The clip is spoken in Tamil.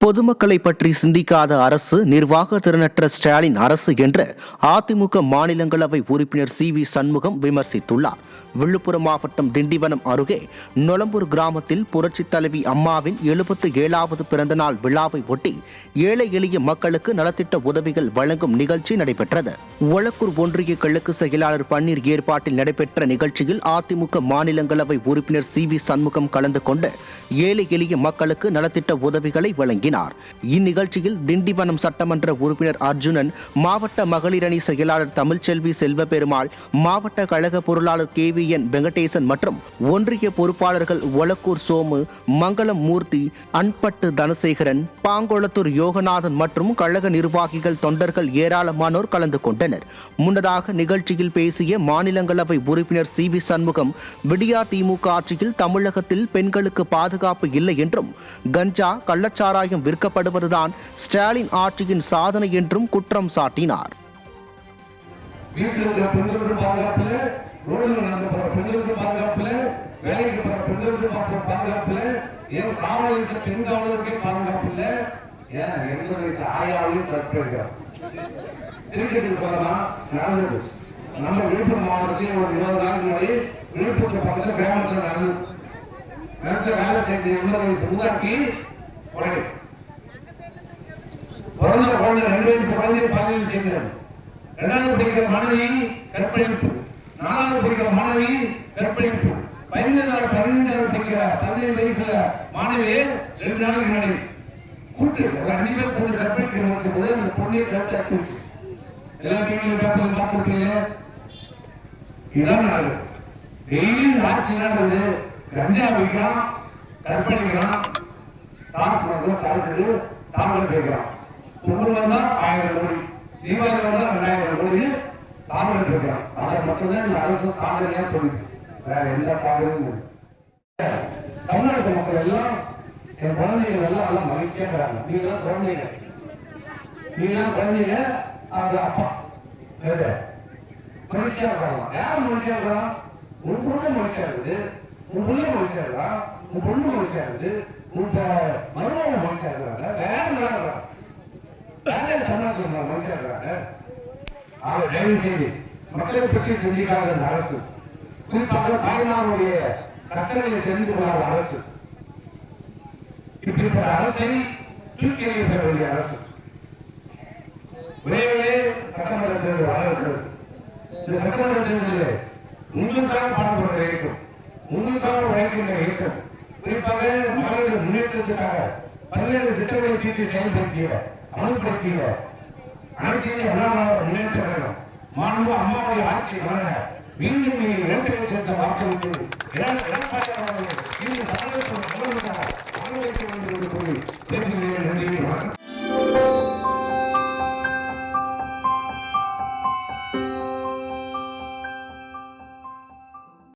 பொதுமக்களை பற்றி சிந்திக்காத அரசு, நிர்வாக திறனற்ற ஸ்டாலின் அரசு என்று அதிமுக மாநிலங்களவை உறுப்பினர் சி.வி. சண்முகம் விமர்சித்துள்ளார். விழுப்புரம் மாவட்டம் திண்டிவனம் அருகே நொளம்பூர் கிராமத்தில் புரட்சித் தலைவி அம்மாவின் 77வது பிறந்தநாள் விழாவை ஒட்டி ஏழை எளிய மக்களுக்கு நலத்திட்ட உதவிகள் வழங்கும் நிகழ்ச்சி நடைபெற்றது. ஒளக்கூர் ஒன்றிய கிழக்கு செயலாளர் பன்னீர் ஏற்பாட்டில் நடைபெற்ற நிகழ்ச்சியில் அதிமுக மாநிலங்களவை உறுப்பினர் சி.வி. சண்முகம் கலந்து கொண்டு ஏழை எளிய மக்களுக்கு நலத்திட்ட உதவிகளை வழங்கினார். இந்நிகழ்ச்சியில் திண்டிவனம் சட்டமன்ற உறுப்பினர் அர்ஜுனன், மாவட்ட மகளிரணி செயலாளர் தமிழ்ச்செல்வி செல்வபெருமாள், மாவட்ட கழக பொருளாளர் கே.வி. வெங்கடேசன் மற்றும் ஒன்றிய பொறுப்பாளர்கள் ஒளக்கூர் சோமு, மங்களம் மூர்த்தி, அன்பட்டு தனசேகரன், பாங்கோளத்தூர் யோகநாதன் மற்றும் கழக நிர்வாகிகள், தொண்டர்கள் ஏராளமானோர் கலந்து கொண்டனர். முன்னதாக நிகழ்ச்சியில் பேசிய மாநிலங்களவை உறுப்பினர் சி.வி. சண்முகம், விடியா திமுக ஆட்சியில் தமிழகத்தில் பெண்களுக்கு பாதுகாப்பு இல்லை என்றும், கஞ்சா, கள்ளச்சாராயம் விற்கப்படுவதுதான் ஸ்டாலின் ஆட்சியின் சாதனை என்றும் குற்றம் சாட்டினார். ரோடுல நடந்து போற பெண்களுக்கு பாதுகாப்புல, வேலைக்கு போற பெண்களுக்கு பாதுகாப்புல, ஏன் காவலருக்கு பெண் காவலருக்கே பாதுகாப்பு இல்ல. ஏன் 80 வயசு ஆயாவையும் தற்கொலைக்கிறார். சிறுகட்டுக்கு சொல்லலாம் நடந்தது. நம்ம விழுப்புரம் மாவட்டத்தில் ஒரு 20 நாளுக்கு முன்னாடி விழுப்புரத்து பக்கத்துல கிராமத்தில் நடந்து வேலை செய்த 80 வயசு உதாக்கி பிறந்த குழந்தை 2 வயசு குழந்தைய பதிவு செய்கிறார். 2வது படிக்கிற மாணவி கற்பழிப்பு, 4வது படிக்கிற மாணவி கற்பழிப்பு, 15வது படிக்கிற 15 வயசுல மாணவி 2 நாளுக்கு முன்னாடி கூட்டு ஒரு 5 பேர் சேர்ந்து கற்பழிக்க முடிச்சது. அந்த பொண்ணையை கற்பழிச்சு எல்லா டிவிலையும் பேப்பர்ல பார்த்துருப்பீங்க. இதான் நாள் டெய்லி ஆட்சி நடந்தது. கஞ்சா வைக்கிறான், கற்பழிக்கிறான், காசு வந்து சாப்பிட்டு தாமரை போய்க்கிறான். பொங்கல் வந்தா 1000 கோடி, தீபாவளி வந்தா 2000 கோடி தாமரை போய்க்கிறான். அதை மட்டும்தான் இந்த அரசு சாதனையா சொல்லுது, வேற எந்த சாதனையும். தமிழ்நாட்டு மக்கள் எல்லாம், என் குழந்தைகள் எல்லாம் மகிழ்ச்சியா இருக்கிறாங்க. நீங்களாம் குழந்தைங்க, அந்த அப்பா மகிழ்ச்சியா இருக்காங்க. யார் மகிழ்ச்சியா இருக்கிறான்? உன் பொண்ணு மகிழ்ச்சியா இருக்குது, உன் பிள்ளை மகிழ்ச்சியா இருக்கிறான், உன் பொண்ணு மகிழ்ச்சியா இருக்குது, உன் மருமகன் மகிழ்ச்சியா இருக்கிறாங்க. வேற நல்லா இருக்கிறான், வேற தமிழ்நாட்டு மகிழ்ச்சியா இருக்கிறாங்க. தயவு செய்து மக்களை பற்றி சிந்திக்காத அந்த அரசு, குறிப்பாக தாய்மாருடைய கஷ்டங்களை தெரிந்து கொள்ளாத அரசு, இப்படிப்பட்ட அரசை தூக்கி எறிய வேண்டிய அரசு. விரைவிலே சட்டமன்ற தேர்தல் வரவிருக்கிறது. இந்த சட்டமன்ற தேர்தலில் உங்களுக்காக பாடுபடுற இயக்கம், உங்களுக்காக உழைக்கின்ற இயக்கம், குறிப்பாக மகளிர் முன்னேற்றத்துக்காக பல்வேறு திட்டங்களை தீர்த்து செயல்படுத்திய அமல்படுத்திய அனைத்து முன்னேற்ற கழகம் மாண்பு அம்மாவுடைய ஆட்சி வர மீண்டும் 2 லட்சத்தை வாக்களித்து